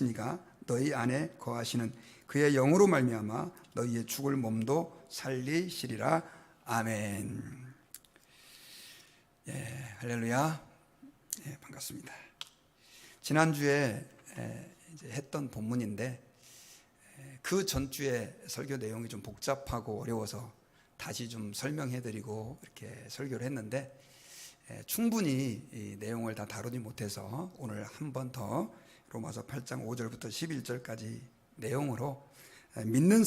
계시니가 너희 안에 거하시는 그의 영으로 말미암아 너희의 죽을 몸도 살리시리라. 아멘. 예, 할렐루야. 예, 반갑습니다. 지난주에 이제 했던 본문인데 그 전주에 설교 내용이 좀 복잡하고 어려워서 다시 좀 설명해드리고 이렇게 설교를 했는데 충분히 이 내용을 다 다루지 못해서 오늘 한 번 더 로마서 8장 5절부터 11절까지 내용으로 믿는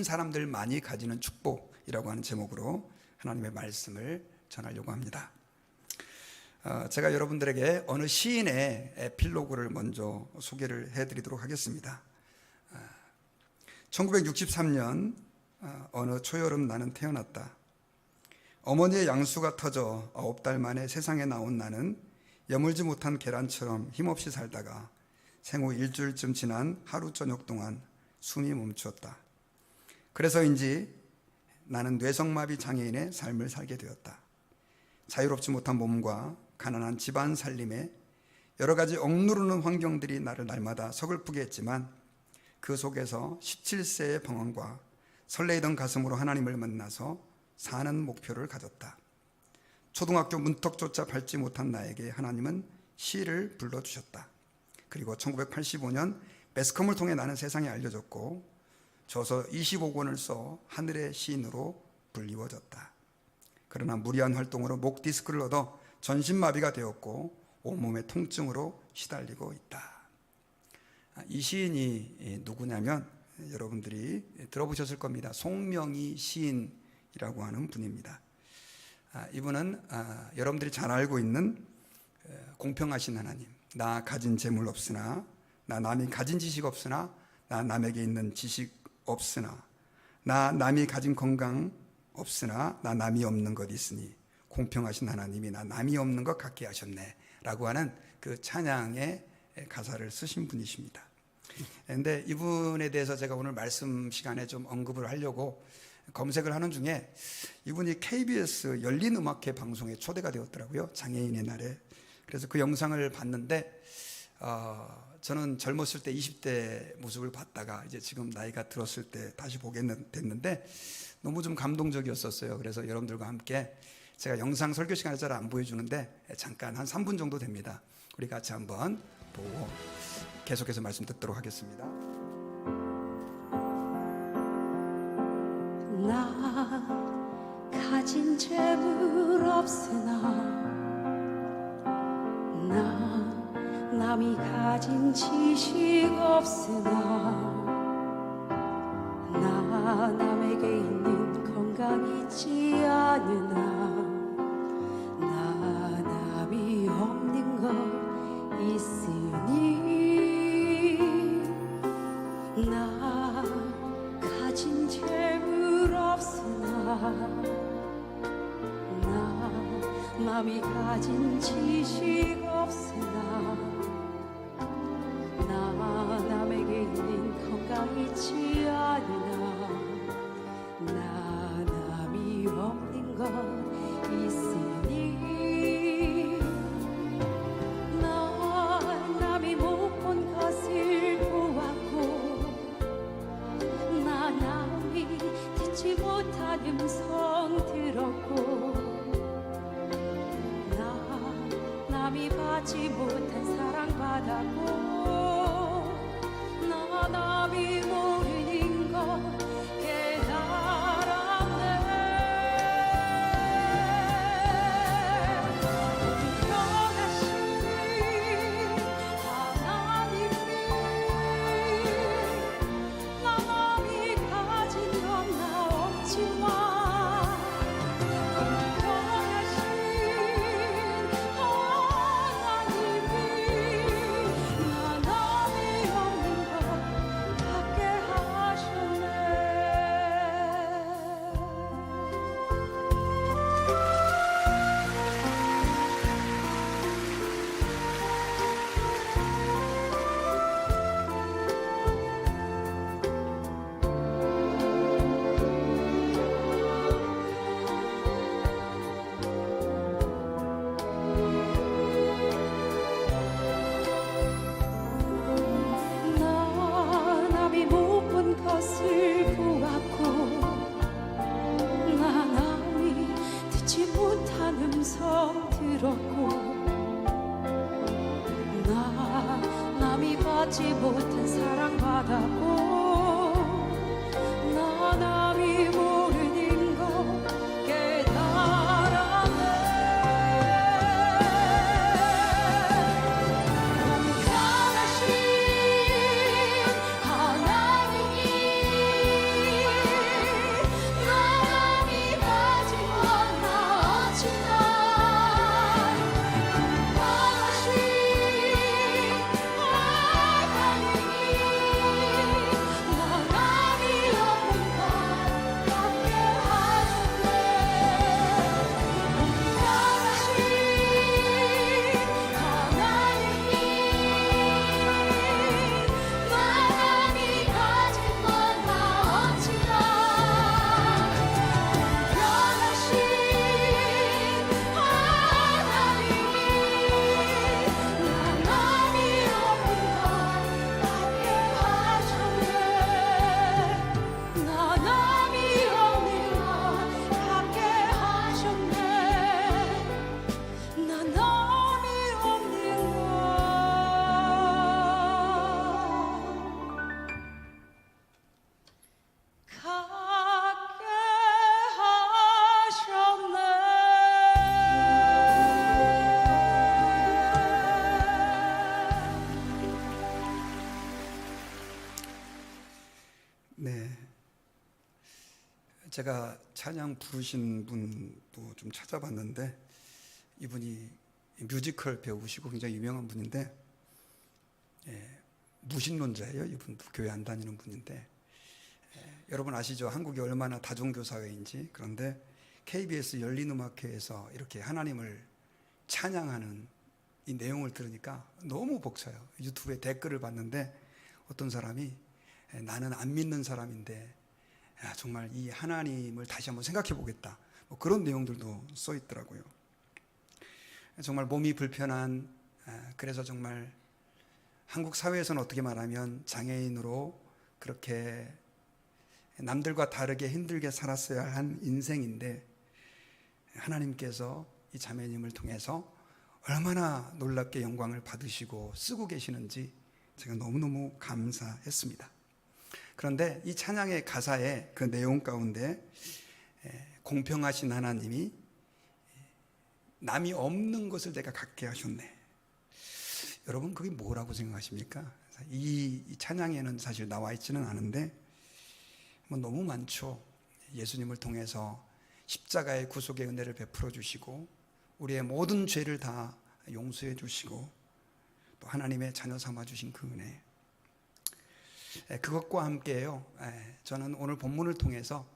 사람들만이 가지는 축복이라고 하는 제목으로 하나님의 말씀을 전하려고 합니다. 제가 여러분들에게 어느 시인의 에필로그를 먼저 소개를 해드리도록 하겠습니다. 1963년 어느 초여름 나는 태어났다. 어머니의 양수가 터져 9달 만에 세상에 나온 나는 여물지 못한 계란처럼 힘없이 살다가 생후 일주일쯤 지난 하루 저녁 동안 숨이 멈추었다. 그래서인지 나는 뇌성마비 장애인의 삶을 살게 되었다. 자유롭지 못한 몸과 가난한 집안 살림에 여러 가지 억누르는 환경들이 나를 날마다 서글프게 했지만 그 속에서 17세의 방황과 설레이던 가슴으로 하나님을 만나서 사는 목표를 가졌다. 초등학교 문턱조차 밟지 못한 나에게 하나님은 시를 불러주셨다. 그리고 1985년 매스컴을 통해 나는 세상에 알려졌고 저서 25권을 써 하늘의 시인으로 불리워졌다. 그러나 무리한 활동으로 목 디스크를 얻어 전신마비가 되었고 온몸의 통증으로 시달리고 있다. 이 시인이 누구냐면 여러분들이 들어보셨을 겁니다. 송명희 시인이라고 하는 분입니다. 이분은 여러분들이 잘 알고 있는 공평하신 하나님, 나 가진 재물 없으나, 나 남이 가진 지식 없으나, 나 남에게 있는 지식 없으나, 나 남이 가진 건강 없으나, 나 남이 없는 것 있으니 공평하신 하나님이 나 남이 없는 것 같게 하셨네 라고 하는 그 찬양의 가사를 쓰신 분이십니다. 그런데 이분에 대해서 제가 오늘 말씀 시간에 좀 언급을 하려고 검색을 하는 중에 이분이 KBS 열린음악회 방송에 초대가 되었더라고요. 장애인의 날에. 그래서 그 영상을 봤는데 저는 젊었을 때 20대 모습을 봤다가 이제 지금 나이가 들었을 때 다시 보게 됐는데 너무 좀 감동적이었었어요. 그래서 여러분들과 함께 제가 영상 설교 시간에 잘 안 보여주는데 잠깐 한 3분 정도 됩니다. 우리 같이 한번 보고 계속해서 말씀 듣도록 하겠습니다. 나 가진 재물 없으나 나 남이 가진 지식 없으나 나 남에게 있는 건강 있지 않으나 나 남이 없는 것 있으니 나 가진 재물 없으나 나 남이 가진 지식 없으나 나 남에게 있는 건강 있지 않으나 나 남이 없는 것 있으니 나 남이 못 본 것을 보았고 나 남이 듣지 못한 음성 들었고 나 남이 받지 못한 사랑 받았고 나 남이 모르는 것 나 받지 못한 사랑받았고 나 남이 모르는 것 깨달았네. 공평하신 하나님이 나 남이 받지 못한 어찌나 공평하신 네, 제가 찬양 부르신 분도 좀 찾아봤는데 이분이 뮤지컬 배우시고 굉장히 유명한 분인데 무신론자예요. 이분도 교회 안 다니는 분인데 여러분 아시죠? 한국이 얼마나 다종교 사회인지. 그런데 KBS 열린음악회에서 이렇게 하나님을 찬양하는 이 내용을 들으니까 너무 벅차요. 유튜브에 댓글을 봤는데 어떤 사람이 나는 안 믿는 사람인데 정말 이 하나님을 다시 한번 생각해 보겠다, 뭐 그런 내용들도 써 있더라고요. 정말 몸이 불편한, 그래서 정말 한국 사회에서는 어떻게 말하면 장애인으로 그렇게 남들과 다르게 힘들게 살았어야 한 인생인데 하나님께서 이 자매님을 통해서 얼마나 놀랍게 영광을 받으시고 쓰고 계시는지 제가 너무너무 감사했습니다. 그런데 이 찬양의 가사의 그 내용 가운데 공평하신 하나님이 남이 없는 것을 내가 갖게 하셨네. 여러분 그게 뭐라고 생각하십니까? 이 찬양에는 사실 나와 있지는 않은데 뭐 너무 많죠. 예수님을 통해서 십자가의 구속의 은혜를 베풀어 주시고 우리의 모든 죄를 다 용서해 주시고 또 하나님의 자녀 삼아 주신 그 은혜, 그것과 함께요, 저는 오늘 본문을 통해서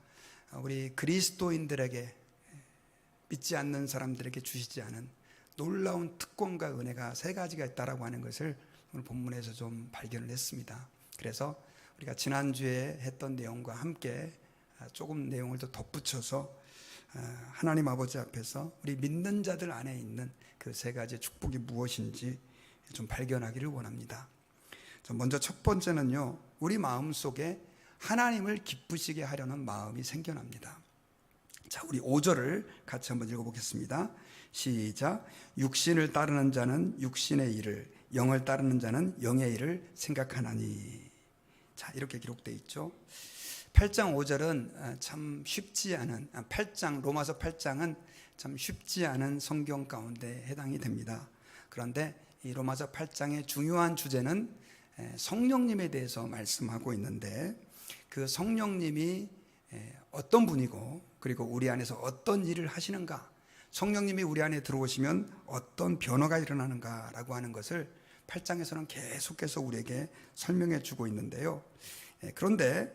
우리 그리스도인들에게, 믿지 않는 사람들에게 주시지 않은 놀라운 특권과 은혜가 세 가지가 있다라고 하는 것을 오늘 본문에서 좀 발견을 했습니다. 그래서 우리가 지난주에 했던 내용과 함께 조금 내용을 더 덧붙여서 하나님 아버지 앞에서 우리 믿는 자들 안에 있는 그 세 가지의 축복이 무엇인지 좀 발견하기를 원합니다. 먼저 첫 번째는요, 우리 마음속에 하나님을 기쁘시게 하려는 마음이 생겨납니다. 자, 우리 5절을 같이 한번 읽어보겠습니다. 시작. 육신을 따르는 자는 육신의 일을, 영을 따르는 자는 영의 일을 생각하나니. 자, 이렇게 기록되어 있죠. 8장 5절은 참 쉽지 않은, 8장 로마서 8장은 참 쉽지 않은 성경 가운데 해당이 됩니다. 그런데 이 로마서 8장의 중요한 주제는 성령님에 대해서 말씀하고 있는데, 그 성령님이 어떤 분이고 그리고 우리 안에서 어떤 일을 하시는가, 성령님이 우리 안에 들어오시면 어떤 변화가 일어나는가라고 하는 것을 8장에서는 계속해서 우리에게 설명해 주고 있는데요. 그런데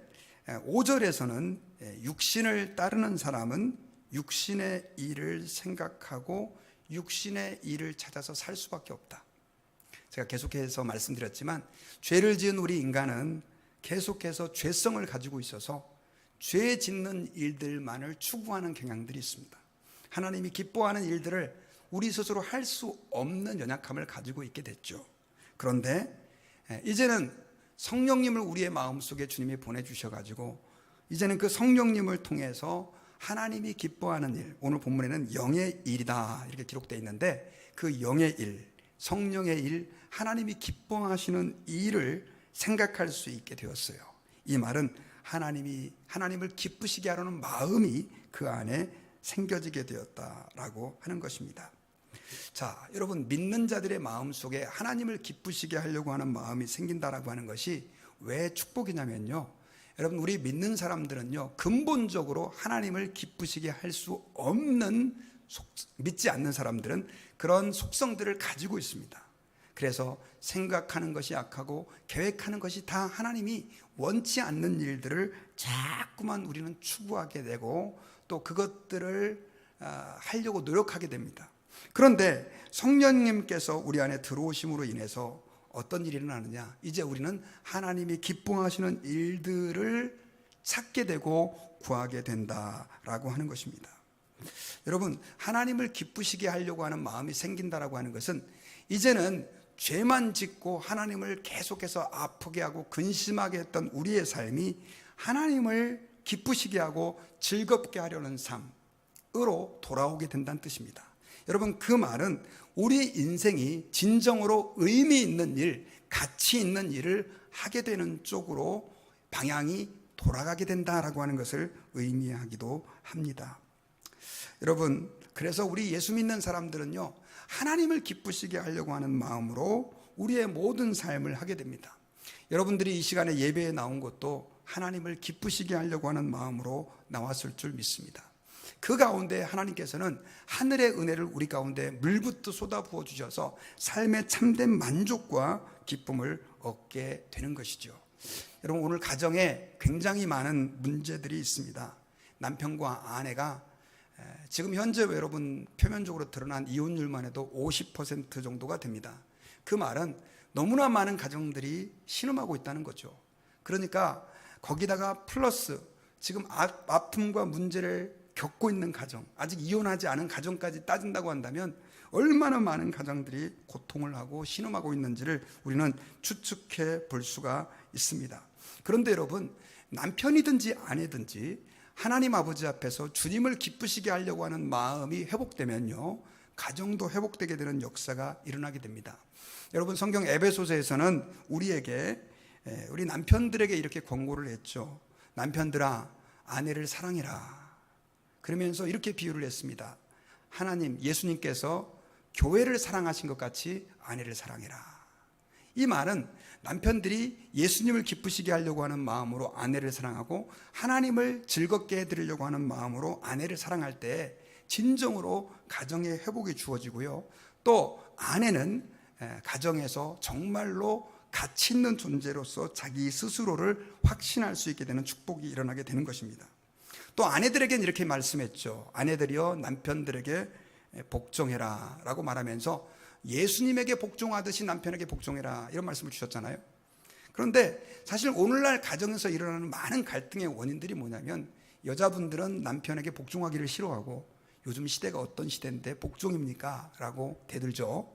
5절에서는 육신을 따르는 사람은 육신의 일을 생각하고 육신의 일을 찾아서 살 수밖에 없다. 제가 계속해서 말씀드렸지만 죄를 지은 우리 인간은 계속해서 죄성을 가지고 있어서 죄 짓는 일들만을 추구하는 경향들이 있습니다. 하나님이 기뻐하는 일들을 우리 스스로 할 수 없는 연약함을 가지고 있게 됐죠. 그런데 이제는 성령님을 우리의 마음속에 주님이 보내주셔가지고 이제는 그 성령님을 통해서 하나님이 기뻐하는 일, 오늘 본문에는 영의 일이다 이렇게 기록되어 있는데 그 영의 일, 성령의 일, 하나님이 기뻐하시는 일을 생각할 수 있게 되었어요. 이 말은 하나님을 기쁘시게 하려는 마음이 그 안에 생겨지게 되었다라고 하는 것입니다. 자, 여러분, 믿는 자들의 마음 속에 하나님을 기쁘시게 하려고 하는 마음이 생긴다라고 하는 것이 왜 축복이냐면요, 여러분, 우리 믿는 사람들은요, 근본적으로 하나님을 기쁘시게 할 수 없는, 믿지 않는 사람들은 그런 속성들을 가지고 있습니다. 그래서 생각하는 것이 악하고 계획하는 것이 다 하나님이 원치 않는 일들을 자꾸만 우리는 추구하게 되고 또 그것들을 하려고 노력하게 됩니다. 그런데 성령님께서 우리 안에 들어오심으로 인해서 어떤 일이 일어나느냐, 이제 우리는 하나님이 기뻐하시는 일들을 찾게 되고 구하게 된다라고 하는 것입니다. 여러분, 하나님을 기쁘시게 하려고 하는 마음이 생긴다라고 하는 것은 이제는 죄만 짓고 하나님을 계속해서 아프게 하고 근심하게 했던 우리의 삶이 하나님을 기쁘시게 하고 즐겁게 하려는 삶으로 돌아오게 된다는 뜻입니다. 여러분, 그 말은 우리 인생이 진정으로 의미 있는 일, 가치 있는 일을 하게 되는 쪽으로 방향이 돌아가게 된다라고 하는 것을 의미하기도 합니다. 여러분, 그래서 우리 예수 믿는 사람들은요, 하나님을 기쁘시게 하려고 하는 마음으로 우리의 모든 삶을 하게 됩니다. 여러분들이 이 시간에 예배에 나온 것도 하나님을 기쁘시게 하려고 하는 마음으로 나왔을 줄 믿습니다. 그 가운데 하나님께서는 하늘의 은혜를 우리 가운데 물붓듯 쏟아부어 주셔서 삶의 참된 만족과 기쁨을 얻게 되는 것이죠. 여러분, 오늘 가정에 굉장히 많은 문제들이 있습니다. 남편과 아내가 지금 현재 여러분 표면적으로 드러난 이혼율만 해도 50% 정도가 됩니다. 그 말은 너무나 많은 가정들이 신음하고 있다는 거죠. 그러니까 거기다가 플러스 지금 아픔과 문제를 겪고 있는 가정, 아직 이혼하지 않은 가정까지 따진다고 한다면 얼마나 많은 가정들이 고통을 하고 신음하고 있는지를 우리는 추측해 볼 수가 있습니다. 그런데 여러분, 남편이든지 아내든지 하나님 아버지 앞에서 주님을 기쁘시게 하려고 하는 마음이 회복되면요, 가정도 회복되게 되는 역사가 일어나게 됩니다. 여러분, 성경 에베소서에서는 우리 남편들에게 이렇게 권고를 했죠. 남편들아, 아내를 사랑해라. 그러면서 이렇게 비유를 했습니다. 하나님, 예수님께서 교회를 사랑하신 것 같이 아내를 사랑해라. 이 말은 남편들이 예수님을 기쁘시게 하려고 하는 마음으로 아내를 사랑하고 하나님을 즐겁게 해드리려고 하는 마음으로 아내를 사랑할 때 진정으로 가정의 회복이 주어지고요, 또 아내는 가정에서 정말로 가치 있는 존재로서 자기 스스로를 확신할 수 있게 되는 축복이 일어나게 되는 것입니다. 또 아내들에게는 이렇게 말씀했죠. 아내들이여 남편들에게 복종해라 라고 말하면서 예수님에게 복종하듯이 남편에게 복종해라, 이런 말씀을 주셨잖아요. 그런데 사실 오늘날 가정에서 일어나는 많은 갈등의 원인들이 뭐냐면, 여자분들은 남편에게 복종하기를 싫어하고 요즘 시대가 어떤 시대인데 복종입니까? 라고 대들죠.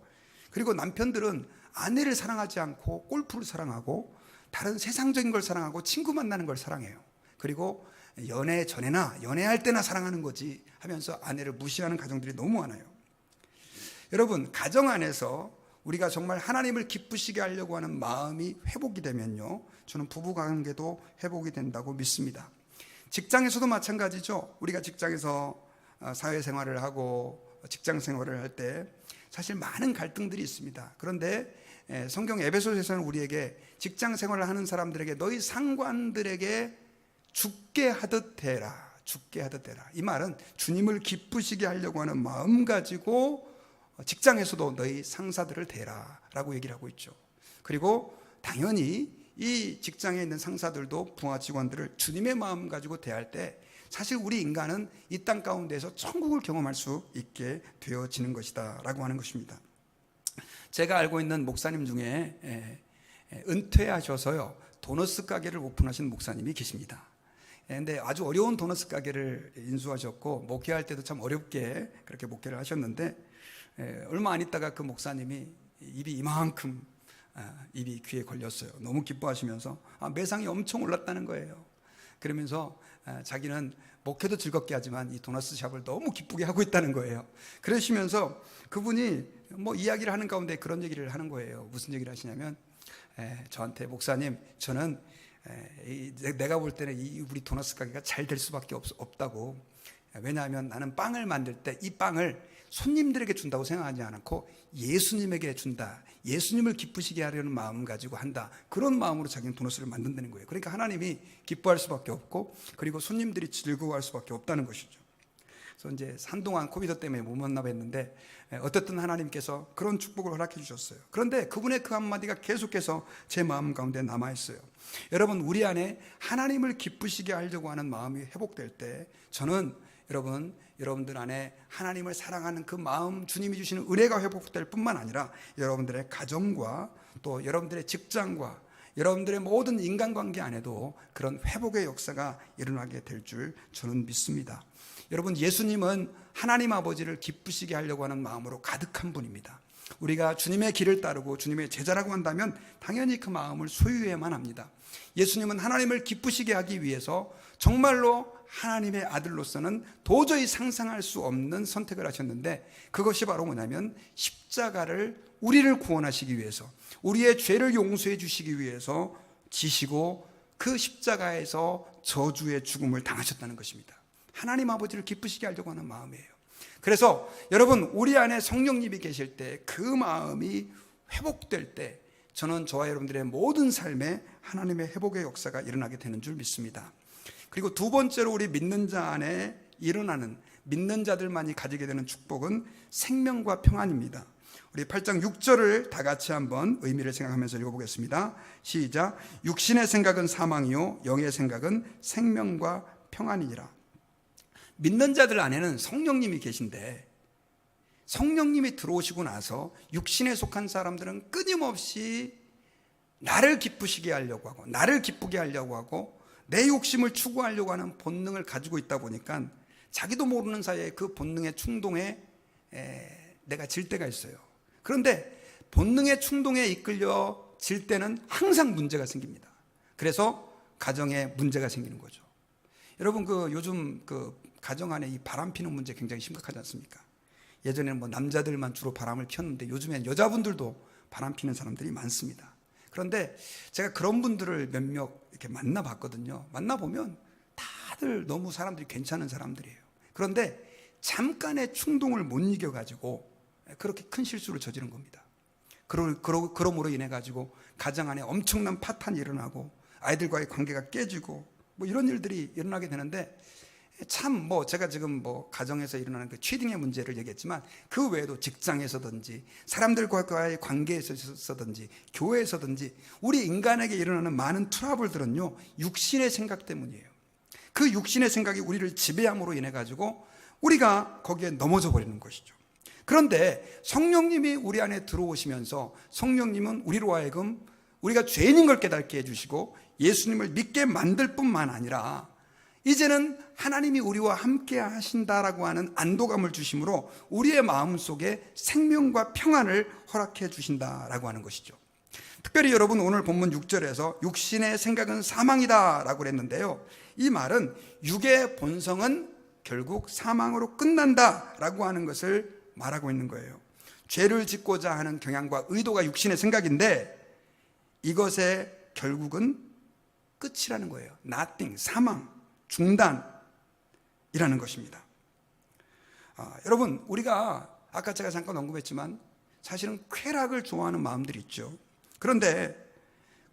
그리고 남편들은 아내를 사랑하지 않고 골프를 사랑하고 다른 세상적인 걸 사랑하고 친구 만나는 걸 사랑해요. 그리고 연애 전에나 연애할 때나 사랑하는 거지 하면서 아내를 무시하는 가정들이 너무 많아요. 여러분, 가정 안에서 우리가 정말 하나님을 기쁘시게 하려고 하는 마음이 회복이 되면요, 저는 부부관계도 회복이 된다고 믿습니다. 직장에서도 마찬가지죠. 우리가 직장에서 사회생활을 하고 직장생활을 할 때 사실 많은 갈등들이 있습니다. 그런데 성경 에베소서에서는 우리에게 직장생활을 하는 사람들에게 너희 상관들에게 죽게 하듯 되라, 죽게 하듯 되라. 이 말은 주님을 기쁘시게 하려고 하는 마음 가지고 직장에서도 너희 상사들을 대라 라고 얘기를 하고 있죠. 그리고 당연히 이 직장에 있는 상사들도 부하 직원들을 주님의 마음 가지고 대할 때 사실 우리 인간은 이 땅 가운데서 천국을 경험할 수 있게 되어지는 것이다 라고 하는 것입니다. 제가 알고 있는 목사님 중에 은퇴하셔서요, 도너스 가게를 오픈하신 목사님이 계십니다. 근데 아주 어려운 도너스 가게를 인수하셨고 목회할 때도 참 어렵게 그렇게 목회를 하셨는데, 얼마 안 있다가 그 목사님이 입이 이만큼 입이 귀에 걸렸어요. 너무 기뻐하시면서 매상이 엄청 올랐다는 거예요. 그러면서 자기는 목회도 즐겁게 하지만 이 도너스 샵을 너무 기쁘게 하고 있다는 거예요. 그러시면서 그분이 뭐 이야기를 하는 가운데 그런 얘기를 하는 거예요. 무슨 얘기를 하시냐면 저한테 목사님, 저는 내가 볼 때는 우리 도너스 가게가 잘 될 수밖에 없다고. 왜냐하면 나는 빵을 만들 때 이 빵을 손님들에게 준다고 생각하지 않고 예수님에게 준다, 예수님을 기쁘시게 하려는 마음 가지고 한다, 그런 마음으로 자기는 도너스를 만든다는 거예요. 그러니까 하나님이 기뻐할 수밖에 없고, 그리고 손님들이 즐거워할 수밖에 없다는 것이죠. 그래서 이제 한동안 코비드 때문에 못 만나 뵀는데 어쨌든 하나님께서 그런 축복을 허락해 주셨어요. 그런데 그분의 그 한마디가 계속해서 제 마음 가운데 남아있어요. 여러분, 우리 안에 하나님을 기쁘시게 하려고 하는 마음이 회복될 때, 저는 여러분들 안에 하나님을 사랑하는 그 마음, 주님이 주시는 은혜가 회복될 뿐만 아니라 여러분들의 가정과 또 여러분들의 직장과 여러분들의 모든 인간관계 안에도 그런 회복의 역사가 일어나게 될 줄 저는 믿습니다. 여러분, 예수님은 하나님 아버지를 기쁘시게 하려고 하는 마음으로 가득한 분입니다. 우리가 주님의 길을 따르고 주님의 제자라고 한다면 당연히 그 마음을 소유해야만 합니다. 예수님은 하나님을 기쁘시게 하기 위해서 정말로 하나님의 아들로서는 도저히 상상할 수 없는 선택을 하셨는데, 그것이 바로 뭐냐면 십자가를, 우리를 구원하시기 위해서, 우리의 죄를 용서해 주시기 위해서 지시고 그 십자가에서 저주의 죽음을 당하셨다는 것입니다. 하나님 아버지를 기쁘시게 하려고 하는 마음이에요. 그래서 여러분, 우리 안에 성령님이 계실 때, 그 마음이 회복될 때, 저는 저와 여러분들의 모든 삶에 하나님의 회복의 역사가 일어나게 되는 줄 믿습니다. 그리고 두 번째로, 우리 믿는 자 안에 일어나는, 믿는 자들만이 가지게 되는 축복은 생명과 평안입니다. 우리 8장 6절을 다 같이 한번 의미를 생각하면서 읽어보겠습니다. 시작. 육신의 생각은 사망이요 영의 생각은 생명과 평안이니라. 믿는 자들 안에는 성령님이 계신데, 성령님이 들어오시고 나서 육신에 속한 사람들은 끊임없이 나를 기쁘시게 하려고 하고, 나를 기쁘게 하려고 하고, 내 욕심을 추구하려고 하는 본능을 가지고 있다 보니까 자기도 모르는 사이에 그 본능의 충동에 내가 질 때가 있어요. 그런데 본능의 충동에 이끌려 질 때는 항상 문제가 생깁니다. 그래서 가정에 문제가 생기는 거죠. 여러분, 요즘 가정 안에 이 바람 피는 문제 굉장히 심각하지 않습니까? 예전에는 뭐 남자들만 주로 바람을 피웠는데 요즘엔 여자분들도 바람 피는 사람들이 많습니다. 그런데 제가 그런 분들을 몇몇 이렇게 만나봤거든요. 만나보면 다들 너무 사람들이 괜찮은 사람들이에요. 그런데 잠깐의 충동을 못 이겨가지고 그렇게 큰 실수를 저지른 겁니다. 그러므로 인해 가지고 가정 안에 엄청난 파탄이 일어나고 아이들과의 관계가 깨지고 뭐 이런 일들이 일어나게 되는데, 참 제가 지금 가정에서 일어나는 그 치팅의 문제를 얘기했지만, 그 외에도 직장에서든지 사람들과의 관계에서든지 교회에서든지 우리 인간에게 일어나는 많은 트러블들은요, 육신의 생각 때문이에요. 그 육신의 생각이 우리를 지배함으로 인해 가지고 우리가 거기에 넘어져 버리는 것이죠. 그런데 성령님이 우리 안에 들어오시면서, 성령님은 우리로 하여금 우리가 죄인인 걸 깨닫게 해주시고 예수님을 믿게 만들 뿐만 아니라 이제는 하나님이 우리와 함께 하신다라고 하는 안도감을 주심으로 우리의 마음속에 생명과 평안을 허락해 주신다라고 하는 것이죠. 특별히 여러분, 오늘 본문 6절에서 육신의 생각은 사망이다 라고 했는데요, 이 말은 육의 본성은 결국 사망으로 끝난다 라고 하는 것을 말하고 있는 거예요. 죄를 짓고자 하는 경향과 의도가 육신의 생각인데, 이것의 결국은 끝이라는 거예요. nothing, 사망, 중단이라는 것입니다. 여러분, 우리가 아까 제가 잠깐 언급했지만 사실은 쾌락을 좋아하는 마음들이 있죠. 그런데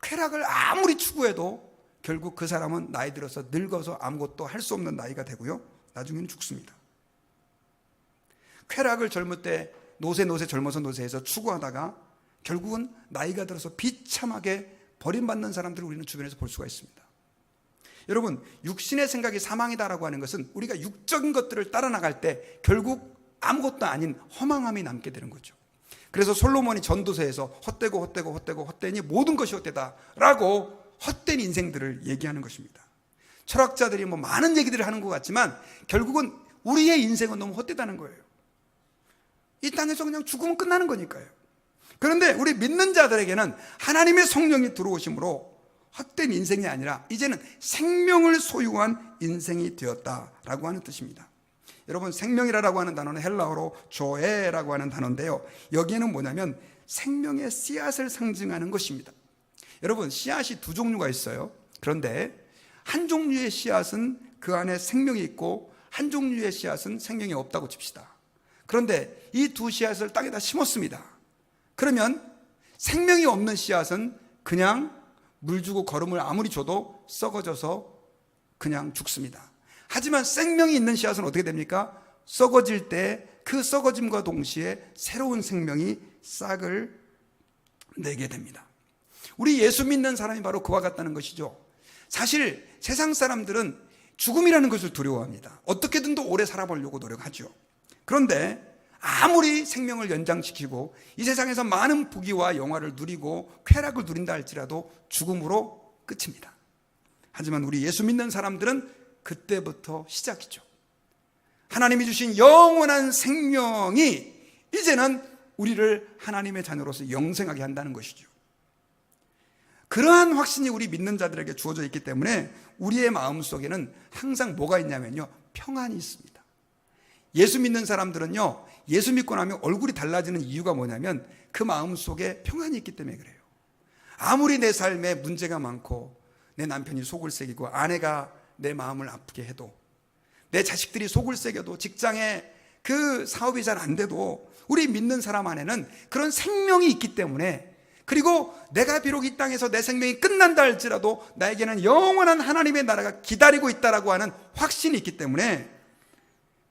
쾌락을 아무리 추구해도 결국 그 사람은 나이 들어서 늙어서 아무것도 할 수 없는 나이가 되고요, 나중에는 죽습니다. 쾌락을 젊을 때 노세 젊어서 노세해서 추구하다가 결국은 나이가 들어서 비참하게 버림받는 사람들을 우리는 주변에서 볼 수가 있습니다. 여러분, 육신의 생각이 사망이다라고 하는 것은 우리가 육적인 것들을 따라 나갈 때 결국 아무것도 아닌 허망함이 남게 되는 거죠. 그래서 솔로몬이 전도서에서 헛되니 모든 것이 헛되다라고 헛된 인생들을 얘기하는 것입니다. 철학자들이 많은 얘기들을 하는 것 같지만 결국은 우리의 인생은 너무 헛되다는 거예요. 이 땅에서 그냥 죽으면 끝나는 거니까요. 그런데 우리 믿는 자들에게는 하나님의 성령이 들어오심으로 헛된 인생이 아니라 이제는 생명을 소유한 인생이 되었다라고 하는 뜻입니다. 여러분, 생명이라고 하는 단어는 헬라어로 조에라고 하는 단어인데요, 여기에는 뭐냐면 생명의 씨앗을 상징하는 것입니다. 여러분, 씨앗이 두 종류가 있어요. 그런데 한 종류의 씨앗은 그 안에 생명이 있고 한 종류의 씨앗은 생명이 없다고 칩시다. 그런데 이 두 씨앗을 땅에다 심었습니다. 그러면 생명이 없는 씨앗은 그냥 물 주고 거름을 아무리 줘도 썩어져서 그냥 죽습니다. 하지만 생명이 있는 씨앗은 어떻게 됩니까? 썩어질 때 그 썩어짐과 동시에 새로운 생명이 싹을 내게 됩니다. 우리 예수 믿는 사람이 바로 그와 같다는 것이죠. 사실 세상 사람들은 죽음이라는 것을 두려워합니다. 어떻게든 더 오래 살아보려고 노력하죠. 그런데 아무리 생명을 연장시키고 이 세상에서 많은 부귀와 영화를 누리고 쾌락을 누린다 할지라도 죽음으로 끝입니다. 하지만 우리 예수 믿는 사람들은 그때부터 시작이죠. 하나님이 주신 영원한 생명이 이제는 우리를 하나님의 자녀로서 영생하게 한다는 것이죠. 그러한 확신이 우리 믿는 자들에게 주어져 있기 때문에 우리의 마음속에는 항상 뭐가 있냐면요, 평안이 있습니다. 예수 믿는 사람들은요, 예수 믿고 나면 얼굴이 달라지는 이유가 뭐냐면 그 마음속에 평안이 있기 때문에 그래요. 아무리 내 삶에 문제가 많고 내 남편이 속을 새기고 아내가 내 마음을 아프게 해도, 내 자식들이 속을 새겨도, 직장에 그 사업이 잘 안 돼도 우리 믿는 사람 안에는 그런 생명이 있기 때문에, 그리고 내가 비록 이 땅에서 내 생명이 끝난다 할지라도 나에게는 영원한 하나님의 나라가 기다리고 있다라고 하는 확신이 있기 때문에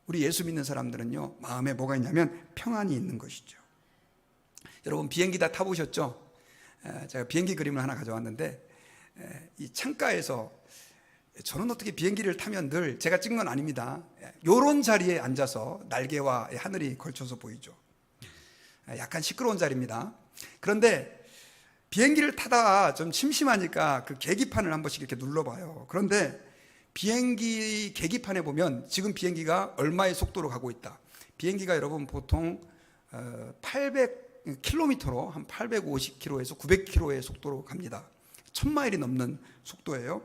우리 예수 믿는 사람들은요, 마음에 뭐가 있냐면 평안이 있는 것이죠. 여러분, 비행기 다 타보셨죠? 제가 비행기 그림을 하나 가져왔는데, 이 창가에서 저는 어떻게 비행기를 타면 늘, 제가 찍은 건 아닙니다, 요런 자리에 앉아서 날개와 하늘이 걸쳐서 보이죠. 약간 시끄러운 자리입니다. 그런데 비행기를 타다가 좀 심심하니까 그 계기판을 한 번씩 이렇게 눌러봐요. 그런데 비행기 계기판에 보면 지금 비행기가 얼마의 속도로 가고 있다. 비행기가 여러분 보통 800km로 한 850km에서 900km의 속도로 갑니다. 1000마일이 넘는 속도예요.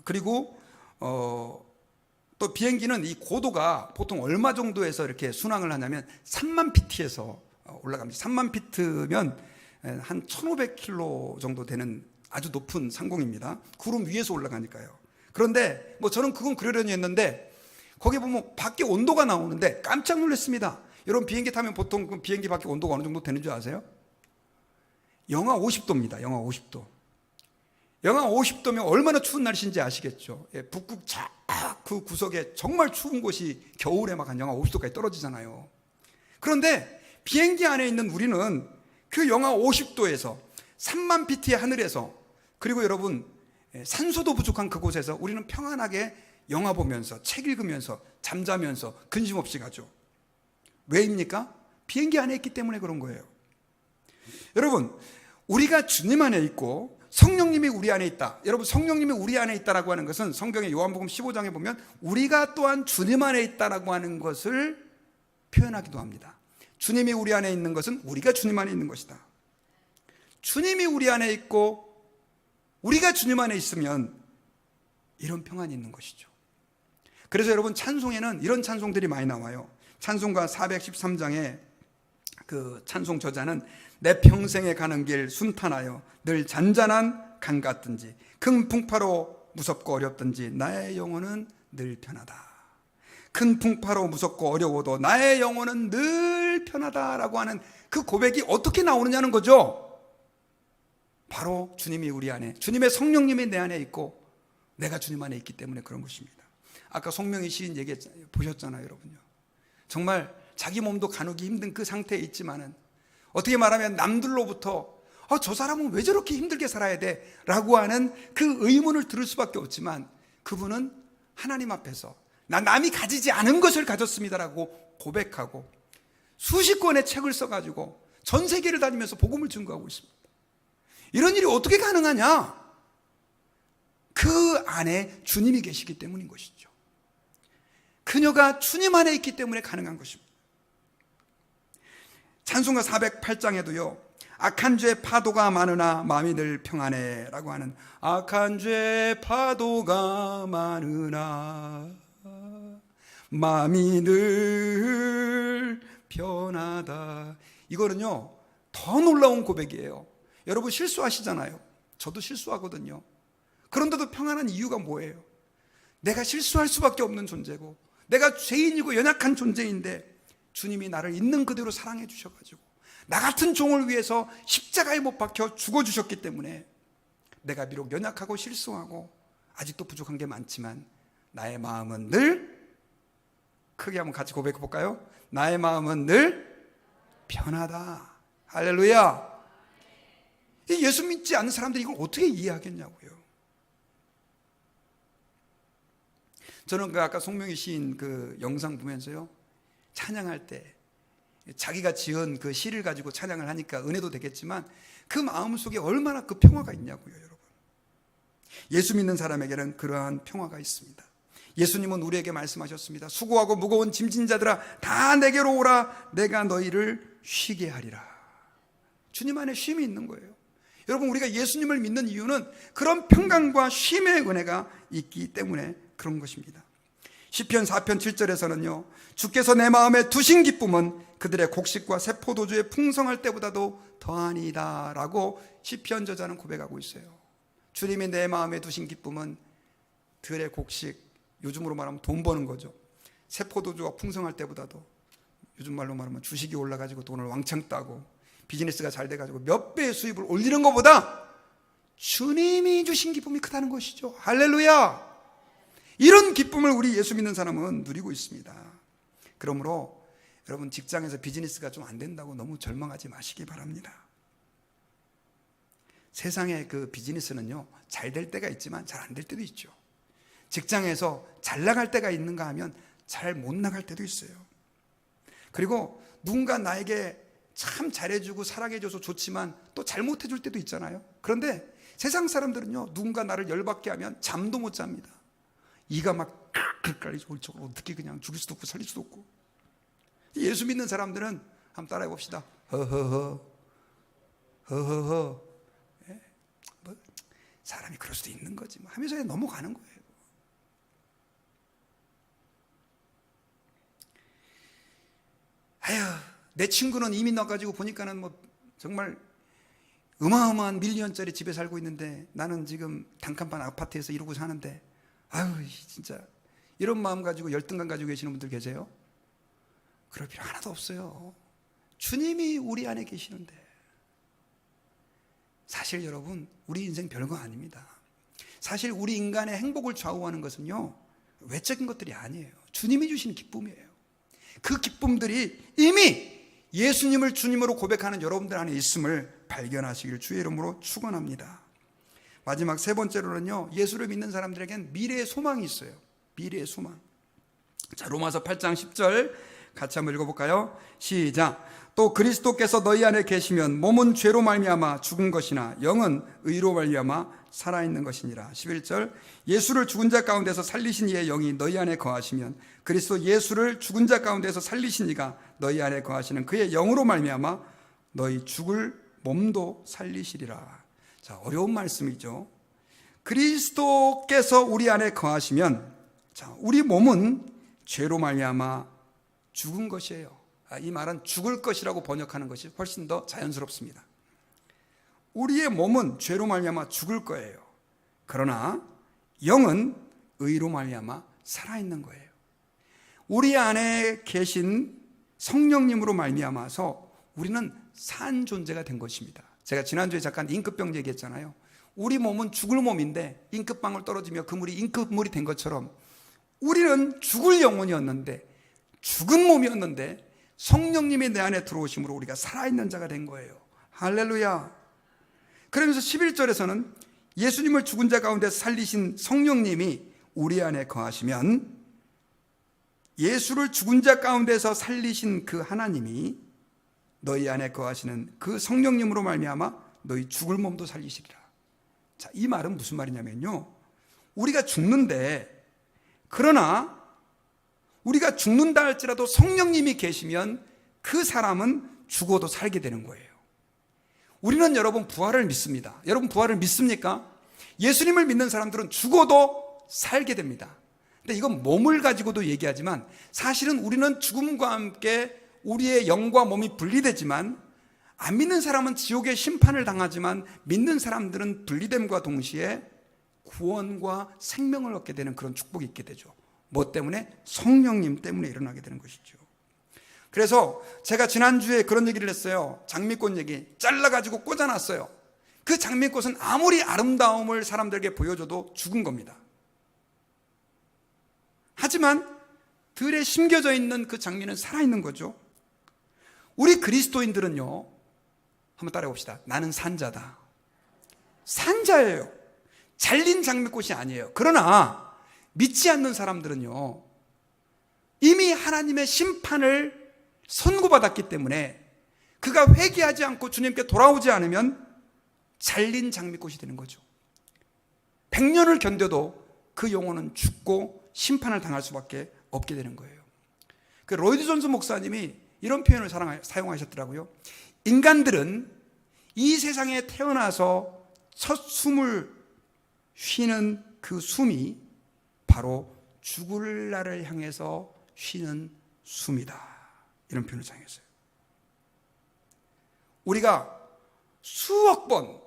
그리고 또 비행기는 이 고도가 보통 얼마 정도에서 이렇게 순항을 하냐면 3만 피트에서 올라갑니다. 3만 피트면 한 1500km 정도 되는 아주 높은 상공입니다. 구름 위에서 올라가니까요. 그런데 뭐 저는 그건 그러려니 했는데 거기 보면 밖에 온도가 나오는데 깜짝 놀랐습니다. 여러분, 비행기 타면 보통 비행기 밖에 온도가 어느 정도 되는 줄 아세요? 영하 50도입니다. 영하 50도. 영하 50도면 얼마나 추운 날씨인지 아시겠죠? 북극 그 구석에 정말 추운 곳이 겨울에 막 한 영하 50도까지 떨어지잖아요. 그런데 비행기 안에 있는 우리는 그 영하 50도에서 3만 피트의 하늘에서, 그리고 여러분 산소도 부족한 그곳에서 우리는 평안하게 영화 보면서 책 읽으면서 잠자면서 근심 없이 가죠. 왜입니까? 비행기 안에 있기 때문에 그런 거예요. 여러분, 우리가 주님 안에 있고 성령님이 우리 안에 있다. 여러분, 성령님이 우리 안에 있다라고 하는 것은 성경의 요한복음 15장에 보면 우리가 또한 주님 안에 있다라고 하는 것을 표현하기도 합니다. 주님이 우리 안에 있는 것은 우리가 주님 안에 있는 것이다. 주님이 우리 안에 있고 우리가 주님 안에 있으면 이런 평안이 있는 것이죠. 그래서 여러분, 찬송에는 이런 찬송들이 많이 나와요. 찬송가 413장에 그 찬송 저자는 내 평생에 가는 길 순탄하여 늘 잔잔한 강 같든지 큰 풍파로 무섭고 어렵든지 나의 영혼은 늘 편하다. 큰 풍파로 무섭고 어려워도 나의 영혼은 늘 편하다라고 하는 그 고백이 어떻게 나오느냐는 거죠. 바로 주님이 우리 안에, 주님의 성령님이 내 안에 있고 내가 주님 안에 있기 때문에 그런 것입니다. 아까 송명희 시인 얘기 보셨잖아요, 여러분요. 정말 자기 몸도 가누기 힘든 그 상태에 있지만은 어떻게 말하면 남들로부터 저 사람은 왜 저렇게 힘들게 살아야 돼? 라고 하는 그 의문을 들을 수밖에 없지만 그분은 하나님 앞에서 남이 가지지 않은 것을 가졌습니다라고 고백하고 수십 권의 책을 써가지고 전 세계를 다니면서 복음을 증거하고 있습니다. 이런 일이 어떻게 가능하냐? 그 안에 주님이 계시기 때문인 것이죠. 그녀가 주님 안에 있기 때문에 가능한 것입니다. 찬송가 408장에도요, 악한 죄 파도가 많으나 마음이 늘 평안해 라고 하는, 악한 죄 파도가 많으나 마음이 늘 편하다. 이거는요 더 놀라운 고백이에요. 여러분 실수하시잖아요. 저도 실수하거든요. 그런데도 평안한 이유가 뭐예요? 내가 실수할 수밖에 없는 존재고, 내가 죄인이고 연약한 존재인데 주님이 나를 있는 그대로 사랑해 주셔가지고 나 같은 종을 위해서 십자가에 못 박혀 죽어주셨기 때문에, 내가 비록 연약하고 실수하고 아직도 부족한 게 많지만 나의 마음은 늘, 크게 한번 같이 고백해 볼까요? 나의 마음은 늘 편하다. 할렐루야. 예수 믿지 않는 사람들이 이걸 어떻게 이해하겠냐고요. 저는 그 아까 송명희 시인 그 영상 보면서요, 찬양할 때 자기가 지은 그 시를 가지고 찬양을 하니까 은혜도 되겠지만 그 마음속에 얼마나 그 평화가 있냐고요. 여러분, 예수 믿는 사람에게는 그러한 평화가 있습니다. 예수님은 우리에게 말씀하셨습니다. 수고하고 무거운 짐진 자들아 다 내게로 오라, 내가 너희를 쉬게 하리라. 주님 안에 쉼이 있는 거예요. 여러분, 우리가 예수님을 믿는 이유는 그런 평강과 쉼의 은혜가 있기 때문에 그런 것입니다. 시편 4편 7절에서는요, 주께서 내 마음에 두신 기쁨은 그들의 곡식과 새 포도주에 풍성할 때보다도 더하니이다 라고 시편 저자는 고백하고 있어요. 주님이 내 마음에 두신 기쁨은 들의 곡식, 요즘으로 말하면 돈 버는 거죠. 새 포도주가 풍성할 때보다도, 요즘 말로 말하면 주식이 올라가지고 돈을 왕창 따고 비즈니스가 잘 돼가지고 몇 배의 수입을 올리는 것보다 주님이 주신 기쁨이 크다는 것이죠. 할렐루야. 이런 기쁨을 우리 예수 믿는 사람은 누리고 있습니다. 그러므로 여러분, 직장에서 비즈니스가 좀 안 된다고 너무 절망하지 마시기 바랍니다. 세상의 그 비즈니스는요, 잘 될 때가 있지만 잘 안 될 때도 있죠. 직장에서 잘 나갈 때가 있는가 하면 잘 못 나갈 때도 있어요. 그리고 누군가 나에게 참 잘해주고 사랑해줘서 좋지만 또 잘못해줄 때도 있잖아요. 그런데 세상 사람들은요, 누군가 나를 열받게 하면 잠도 못 잡니다. 이가 막 깔리고 어떻게 그냥 죽일 수도 없고 살릴 수도 없고. 예수 믿는 사람들은 한번 따라해 봅시다. 허허허 허허허. 뭐 사람이 그럴 수도 있는 거지 뭐 하면서 그냥 넘어가는 거예요. 아휴, 내 친구는 이민 와가지고 보니까는 뭐 정말 어마어마한 밀리언짜리 집에 살고 있는데 나는 지금 단칸방 아파트에서 이러고 사는데, 아유 진짜 이런 마음 가지고 열등감 가지고 계시는 분들 계세요? 그럴 필요 하나도 없어요. 주님이 우리 안에 계시는데. 사실 여러분, 우리 인생 별거 아닙니다. 사실 우리 인간의 행복을 좌우하는 것은요, 외적인 것들이 아니에요. 주님이 주시는 기쁨이에요. 그 기쁨들이 이미 예수님을 주님으로 고백하는 여러분들 안에 있음을 발견하시길 주의 이름으로 축원합니다. 마지막 세 번째로는요, 예수를 믿는 사람들에겐 미래의 소망이 있어요. 미래의 소망. 자, 로마서 8장 10절 같이 한번 읽어볼까요? 시작. 또 그리스도께서 너희 안에 계시면 몸은 죄로 말미암아 죽은 것이나 영은 의로 말미암아 살아있는 것이니라. 11절. 예수를 죽은 자 가운데서 살리신 이의 영이 너희 안에 거하시면 그리스도 예수를 죽은 자 가운데서 살리신 이가 너희 안에 거하시는 그의 영으로 말미암아 너희 죽을 몸도 살리시리라. 자, 어려운 말씀이죠. 그리스도께서 우리 안에 거하시면, 자, 우리 몸은 죄로 말미암아 죽은 것이에요. 이 말은 죽을 것이라고 번역하는 것이 훨씬 더 자연스럽습니다. 우리의 몸은 죄로 말미암아 죽을 거예요. 그러나 영은 의로 말미암아 살아있는 거예요. 우리 안에 계신 성령님으로 말미암아서 우리는 산 존재가 된 것입니다. 제가 지난주에 잠깐 임급병 얘기했잖아요. 우리 몸은 죽을 몸인데 임급방울 떨어지며 그물이 임급물이 된 것처럼 우리는 죽을 영혼이었는데, 죽은 몸이었는데 성령님이 내 안에 들어오심으로 우리가 살아있는 자가 된 거예요. 할렐루야. 그러면서 11절에서는 예수님을 죽은 자 가운데 살리신 성령님이 우리 안에 거하시면, 예수를 죽은 자 가운데서 살리신 그 하나님이 너희 안에 거하시는 그 성령님으로 말미암아 너희 죽을 몸도 살리시리라. 자, 이 말은 무슨 말이냐면요, 우리가 죽는데, 그러나 우리가 죽는다 할지라도 성령님이 계시면 그 사람은 죽어도 살게 되는 거예요. 우리는 여러분 부활을 믿습니다. 여러분 부활을 믿습니까? 예수님을 믿는 사람들은 죽어도 살게 됩니다. 근데 이건 몸을 가지고도 얘기하지만 사실은 우리는 죽음과 함께 우리의 영과 몸이 분리되지만 안 믿는 사람은 지옥의 심판을 당하지만 믿는 사람들은 분리됨과 동시에 구원과 생명을 얻게 되는 그런 축복이 있게 되죠. 뭐 때문에? 성령님 때문에 일어나게 되는 것이죠. 그래서 제가 지난주에 그런 얘기를 했어요. 장미꽃 얘기 잘라가지고 꽂아놨어요. 그 장미꽃은 아무리 아름다움을 사람들에게 보여줘도 죽은 겁니다. 하지만 들에 심겨져 있는 그 장미는 살아있는 거죠. 우리 그리스도인들은요, 한번 따라해 봅시다. 나는 산자다. 산자예요. 잘린 장미꽃이 아니에요. 그러나 믿지 않는 사람들은요, 이미 하나님의 심판을 선고받았기 때문에 그가 회개하지 않고 주님께 돌아오지 않으면 잘린 장미꽃이 되는 거죠. 100년을 견뎌도 그 영혼은 죽고 심판을 당할 수밖에 없게 되는 거예요. 그 로이드 존스 목사님이 이런 표현을 사용하셨더라고요. 인간들은 이 세상에 태어나서 첫 숨을 쉬는 그 숨이 바로 죽을 날을 향해서 쉬는 숨이다. 이런 표현을 사용했어요. 우리가 수억 번,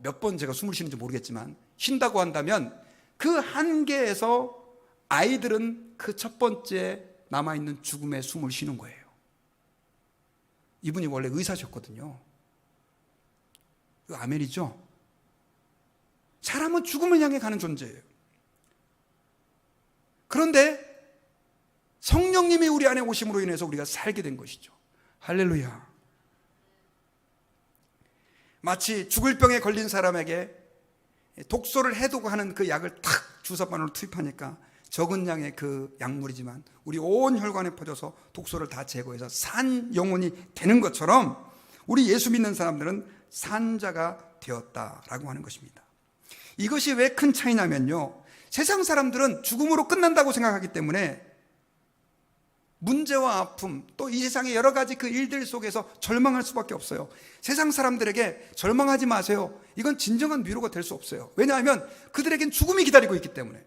몇 번 제가 숨을 쉬는지 모르겠지만 쉰다고 한다면 그 한계에서 아이들은 그 첫 번째 남아있는 죽음의 숨을 쉬는 거예요. 이분이 원래 의사셨거든요. 아멘이죠? 사람은 죽음을 향해 가는 존재예요. 그런데 성령님이 우리 안에 오심으로 인해서 우리가 살게 된 것이죠. 할렐루야. 마치 죽을 병에 걸린 사람에게 독소를 해독 하는 그 약을 탁 주사바늘로 투입하니까 적은 양의 그 약물이지만 우리 온 혈관에 퍼져서 독소를 다 제거해서 산 영혼이 되는 것처럼 우리 예수 믿는 사람들은 산자가 되었다라고 하는 것입니다. 이것이 왜 큰 차이냐면요, 세상 사람들은 죽음으로 끝난다고 생각하기 때문에 문제와 아픔, 또 이 세상의 여러 가지 그 일들 속에서 절망할 수밖에 없어요. 세상 사람들에게 절망하지 마세요, 이건 진정한 위로가 될 수 없어요. 왜냐하면 그들에겐 죽음이 기다리고 있기 때문에.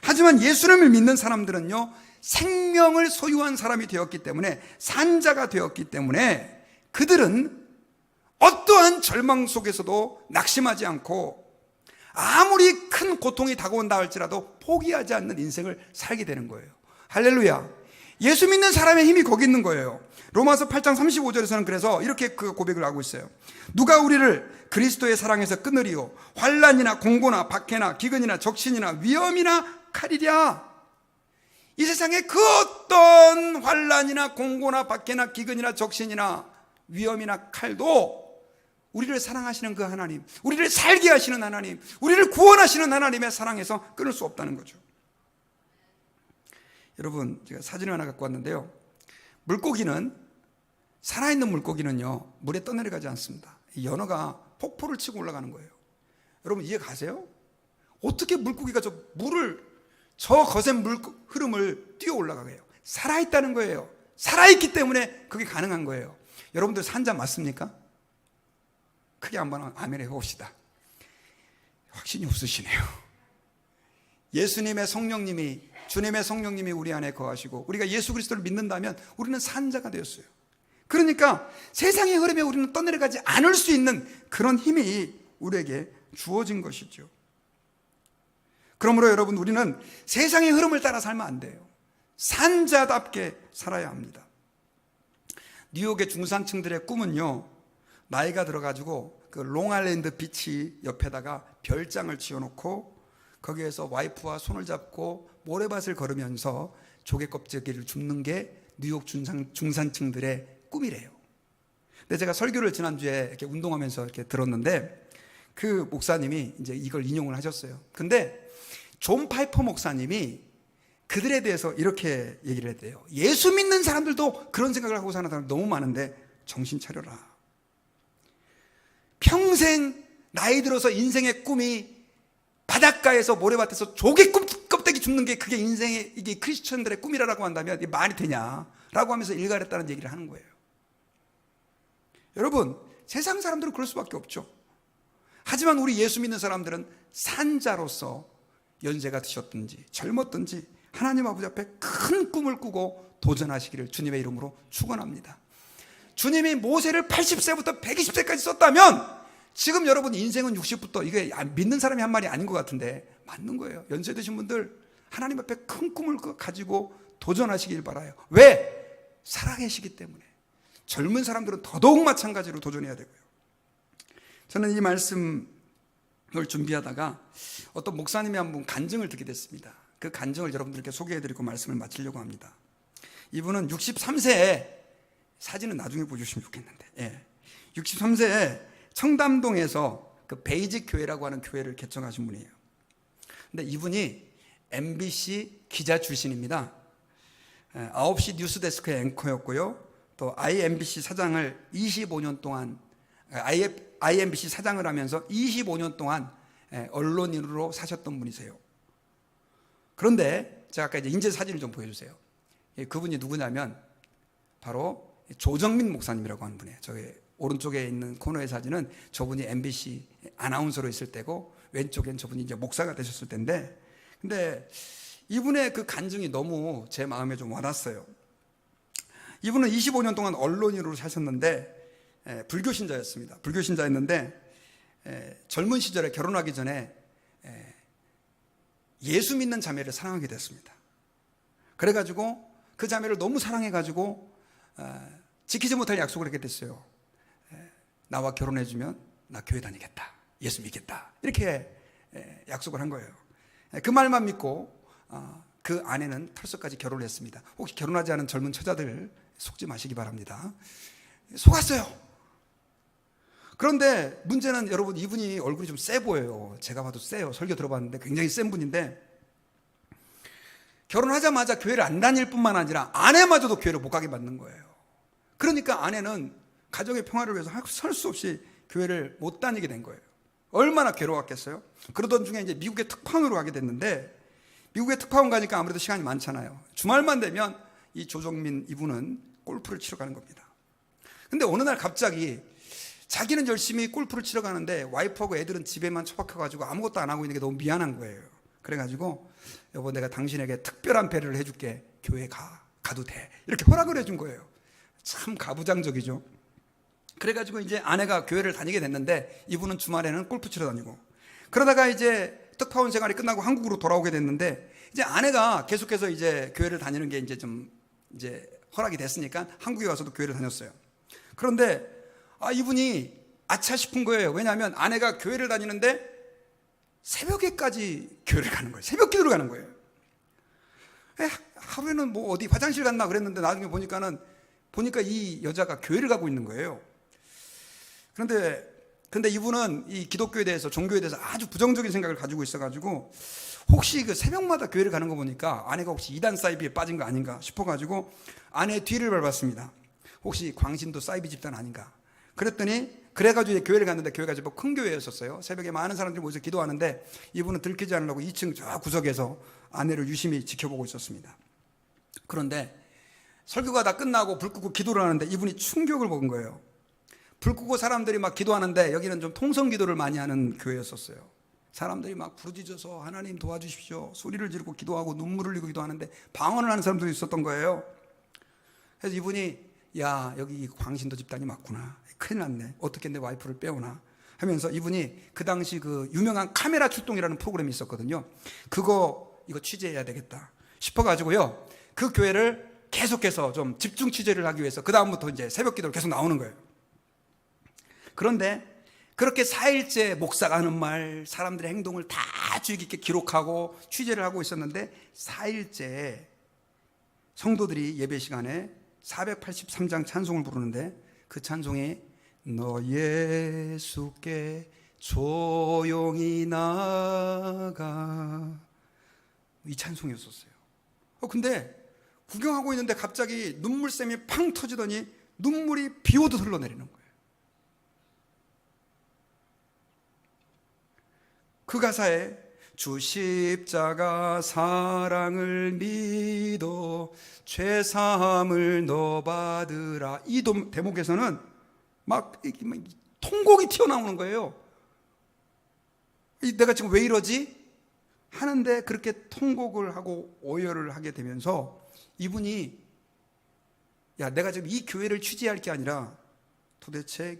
하지만 예수님을 믿는 사람들은요, 생명을 소유한 사람이 되었기 때문에, 산자가 되었기 때문에 그들은 어떠한 절망 속에서도 낙심하지 않고 아무리 큰 고통이 다가온다 할지라도 포기하지 않는 인생을 살게 되는 거예요. 할렐루야. 예수 믿는 사람의 힘이 거기 있는 거예요. 로마서 8장 35절에서는 그래서 이렇게 그 고백을 하고 있어요. 누가 우리를 그리스도의 사랑에서 끊으리요? 환난이나 공고나 박해나 기근이나 적신이나 위험이나 칼이랴. 이 세상에 그 어떤 환난이나 공고나 박해나 기근이나 적신이나 위험이나 칼도 우리를 사랑하시는 그 하나님, 우리를 살게 하시는 하나님, 우리를 구원하시는 하나님의 사랑에서 끊을 수 없다는 거죠. 여러분, 제가 사진을 하나 갖고 왔는데요, 물고기는, 살아있는 물고기는요, 물에 떠내려가지 않습니다. 이 연어가 폭포를 치고 올라가는 거예요. 여러분 이해 가세요? 어떻게 물고기가 저 거센 물 흐름을 뛰어 올라가게 해요? 살아있다는 거예요. 살아있기 때문에 그게 가능한 거예요. 여러분들 산자 맞습니까? 크게 한번 아멘 해봅시다. 확신이 없으시네요. 예수님의 성령님이, 주님의 성령님이 우리 안에 거하시고 우리가 예수 그리스도를 믿는다면 우리는 산자가 되었어요. 그러니까 세상의 흐름에 우리는 떠내려가지 않을 수 있는 그런 힘이 우리에게 주어진 것이죠. 그러므로 여러분, 우리는 세상의 흐름을 따라 살면 안 돼요. 산자답게 살아야 합니다. 뉴욕의 중산층들의 꿈은요, 나이가 들어가지고 그 롱아일랜드 비치 옆에다가 별장을 지어놓고 거기에서 와이프와 손을 잡고 모래밭을 걸으면서 조개 껍데기를 줍는 게 뉴욕 중산층들의 꿈이래요. 근데 제가 설교를 지난주에 이렇게 운동하면서 이렇게 들었는데 그 목사님이 이제 이걸 인용을 하셨어요. 근데 존 파이퍼 목사님이 그들에 대해서 이렇게 얘기를 했대요. 예수 믿는 사람들도 그런 생각을 하고 사는 사람들 너무 많은데 정신 차려라. 평생 나이 들어서 인생의 꿈이 바닷가에서 모래밭에서 조개 껍데기 줍는 게 그게 인생의, 이게 크리스천들의 꿈이라고 한다면 이게 말이 되냐라고 하면서 일갈했다는 얘기를 하는 거예요. 여러분, 세상 사람들은 그럴 수밖에 없죠. 하지만 우리 예수 믿는 사람들은 산자로서 연세가 드셨든지 젊었든지 하나님 아버지 앞에 큰 꿈을 꾸고 도전하시기를 주님의 이름으로 축원합니다. 주님이 모세를 80세부터 120세까지 썼다면 지금 여러분 인생은 60부터, 이게 믿는 사람이 한 말이 아닌 것 같은데 맞는 거예요. 연세 드신 분들 하나님 앞에 큰 꿈을 가지고 도전하시길 바라요. 왜? 살아계시기 때문에. 젊은 사람들은 더더욱 마찬가지로 도전해야 되고요. 저는 이 말씀을 준비하다가 어떤 목사님이 한 분 간증을 듣게 됐습니다. 그 간증을 여러분들께 소개해드리고 말씀을 마치려고 합니다. 이분은 63세에, 사진은 나중에 보여주시면 좋겠는데, 63세에 청담동에서 그 베이직 교회라고 하는 교회를 개청하신 분이에요. 근데 이분이 MBC 기자 출신입니다. 9시 뉴스데스크의 앵커였고요. 또 IMBC 사장을 25년 동안, IMBC 사장을 하면서 25년 동안 언론인으로 사셨던 분이세요. 그런데 제가 아까 이제 인재 사진을 좀 보여주세요. 그분이 누구냐면 바로 조정민 목사님이라고 하는 분이에요. 저기 오른쪽에 있는 코너의 사진은 저분이 MBC 아나운서로 있을 때고, 왼쪽엔 저분이 이제 목사가 되셨을 때인데, 근데 이분의 그 간증이 너무 제 마음에 좀 와닿았어요. 이분은 25년 동안 언론인으로 사셨는데 불교 신자였습니다. 불교 신자였는데 젊은 시절에 결혼하기 전에 예수 믿는 자매를 사랑하게 됐습니다. 그래가지고 그 자매를 너무 사랑해가지고 지키지 못할 약속을 하게 됐어요. 나와 결혼해주면 나 교회 다니겠다, 예수 믿겠다, 이렇게 약속을 한 거예요. 그 말만 믿고 그 아내는 털썩까지 결혼을 했습니다. 혹시 결혼하지 않은 젊은 처자들 속지 마시기 바랍니다. 속았어요. 그런데 문제는 여러분, 이분이 얼굴이 좀 세 보여요. 제가 봐도 세요. 설교 들어봤는데 굉장히 센 분인데, 결혼하자마자 교회를 안 다닐 뿐만 아니라 아내마저도 교회를 못 가게 만든 거예요. 그러니까 아내는 가정의 평화를 위해서 설 수 없이 교회를 못 다니게 된 거예요. 얼마나 괴로웠겠어요. 그러던 중에 이제 미국의 특파원으로 가게 됐는데, 미국의 특파원 가니까 아무래도 시간이 많잖아요. 주말만 되면 이 조정민 이분은 골프를 치러 가는 겁니다. 근데 어느 날 갑자기 자기는 열심히 골프를 치러 가는데 와이프하고 애들은 집에만 처박혀가지고 아무것도 안 하고 있는 게 너무 미안한 거예요. 그래가지고 여보, 내가 당신에게 특별한 배려를 해줄게, 교회 가도 돼, 이렇게 허락을 해준 거예요. 참 가부장적이죠. 그래가지고 이제 아내가 교회를 다니게 됐는데, 이분은 주말에는 골프 치러 다니고, 그러다가 이제 특파원 생활이 끝나고 한국으로 돌아오게 됐는데, 이제 아내가 계속해서 이제 교회를 다니는 게 이제 좀 이제 허락이 됐으니까 한국에 와서도 교회를 다녔어요. 그런데 이분이 아차 싶은 거예요. 왜냐하면 아내가 교회를 다니는데 새벽에까지 교회를 가는 거예요. 새벽 기도를 가는 거예요. 하루에는 뭐 어디 화장실 갔나 그랬는데 나중에 보니까 이 여자가 교회를 가고 있는 거예요. 근데 이분은 이 기독교에 대해서, 종교에 대해서 아주 부정적인 생각을 가지고 있어가지고, 혹시 그 새벽마다 교회를 가는 거 보니까 아내가 혹시 이단 사이비에 빠진 거 아닌가 싶어가지고 아내의 뒤를 밟았습니다. 혹시 광신도 사이비 집단 아닌가. 그래가지고 이제 교회를 갔는데, 교회가 제법 큰 교회였었어요. 새벽에 많은 사람들이 모여서 기도하는데 이분은 들키지 않으려고 2층 저 구석에서 아내를 유심히 지켜보고 있었습니다. 그런데 설교가 다 끝나고 불 끄고 기도를 하는데 이분이 충격을 먹은 거예요. 불 끄고 사람들이 막 기도하는데, 여기는 좀 통성 기도를 많이 하는 교회였었어요. 사람들이 막 부르짖어서 하나님 도와주십시오, 소리를 지르고 기도하고 눈물을 흘리고 기도하는데 방언을 하는 사람들이 있었던 거예요. 그래서 이분이, 야, 여기 광신도 집단이 맞구나, 큰일 났네, 어떻게 내 와이프를 빼오나 하면서, 이분이 그 당시 그 유명한 카메라 출동이라는 프로그램이 있었거든요. 이거 취재해야 되겠다 싶어가지고요, 그 교회를 계속해서 좀 집중 취재를 하기 위해서 그 다음부터 이제 새벽 기도를 계속 나오는 거예요. 그런데 그렇게 4일째 목사가 하는 말, 사람들의 행동을 다 주의 깊게 기록하고 취재를 하고 있었는데, 4일째 성도들이 예배 시간에 483장 찬송을 부르는데, 그 찬송이 너 예수께 조용히 나가, 이 찬송이었었어요. 근데 구경하고 있는데 갑자기 눈물샘이 팡 터지더니 눈물이 비 오듯 흘러내리는 거예요. 그 가사에 주 십자가 사랑을 믿어 죄사함을 너 받으라, 이 대목에서는 막 통곡이 튀어나오는 거예요. 내가 지금 왜 이러지? 하는데 그렇게 통곡을 하고 오열을 하게 되면서 이분이 야, 내가 지금 이 교회를 취재할 게 아니라 도대체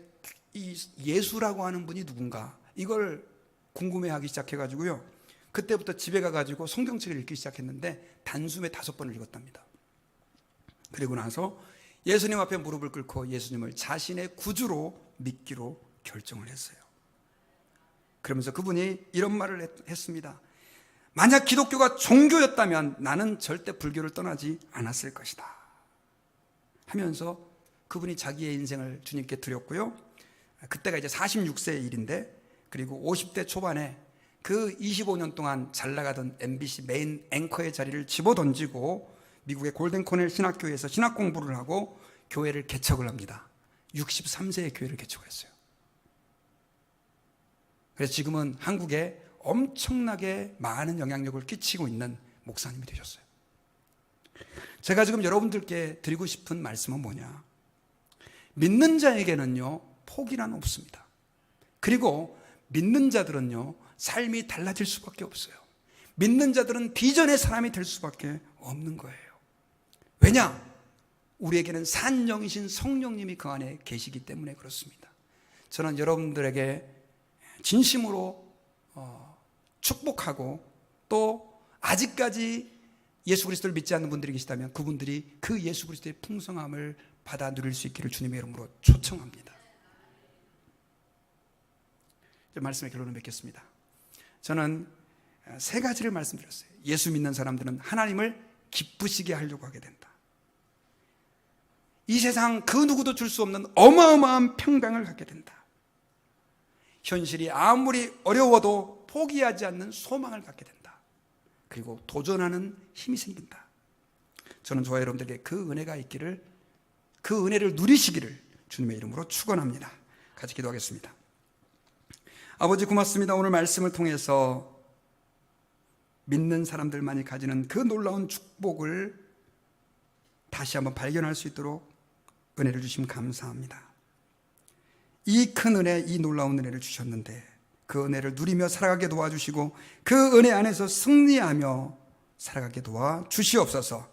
이 예수라고 하는 분이 누군가 이걸 궁금해하기 시작해가지고요. 그때부터 집에 가가지고 성경책을 읽기 시작했는데 단숨에 5번을 읽었답니다. 그리고 나서 예수님 앞에 무릎을 꿇고 예수님을 자신의 구주로 믿기로 결정을 했어요. 그러면서 그분이 이런 말을 했습니다. 만약 기독교가 종교였다면 나는 절대 불교를 떠나지 않았을 것이다 하면서 그분이 자기의 인생을 주님께 드렸고요. 그때가 이제 46세의 일인데, 그리고 50대 초반에 그 25년 동안 잘 나가던 MBC 메인 앵커의 자리를 집어던지고 미국의 골든 코넬 신학교에서 신학 공부를 하고 교회를 개척을 합니다. 63세에 교회를 개척을 했어요. 그래서 지금은 한국에 엄청나게 많은 영향력을 끼치고 있는 목사님이 되셨어요. 제가 지금 여러분들께 드리고 싶은 말씀은 뭐냐? 믿는 자에게는요, 포기란 없습니다. 그리고 믿는 자들은요, 삶이 달라질 수밖에 없어요. 믿는 자들은 비전의 사람이 될 수밖에 없는 거예요. 왜냐? 우리에게는 산영이신 성령님이 그 안에 계시기 때문에 그렇습니다. 저는 여러분들에게 진심으로 축복하고, 또 아직까지 예수 그리스도를 믿지 않는 분들이 계시다면 그분들이 그 예수 그리스도의 풍성함을 받아 누릴 수 있기를 주님의 이름으로 초청합니다. 말씀의 결론을 맺겠습니다. 저는 3가지를 말씀드렸어요. 예수 믿는 사람들은 하나님을 기쁘시게 하려고 하게 된다. 이 세상 그 누구도 줄 수 없는 어마어마한 평강을 갖게 된다. 현실이 아무리 어려워도 포기하지 않는 소망을 갖게 된다. 그리고 도전하는 힘이 생긴다. 저는 저와 여러분들에게 그 은혜가 있기를, 그 은혜를 누리시기를 주님의 이름으로 축원합니다. 같이 기도하겠습니다. 아버지 고맙습니다. 오늘 말씀을 통해서 믿는 사람들만이 가지는 그 놀라운 축복을 다시 한번 발견할 수 있도록 은혜를 주시면 감사합니다. 이 큰 은혜, 이 놀라운 은혜를 주셨는데 그 은혜를 누리며 살아가게 도와주시고 그 은혜 안에서 승리하며 살아가게 도와주시옵소서.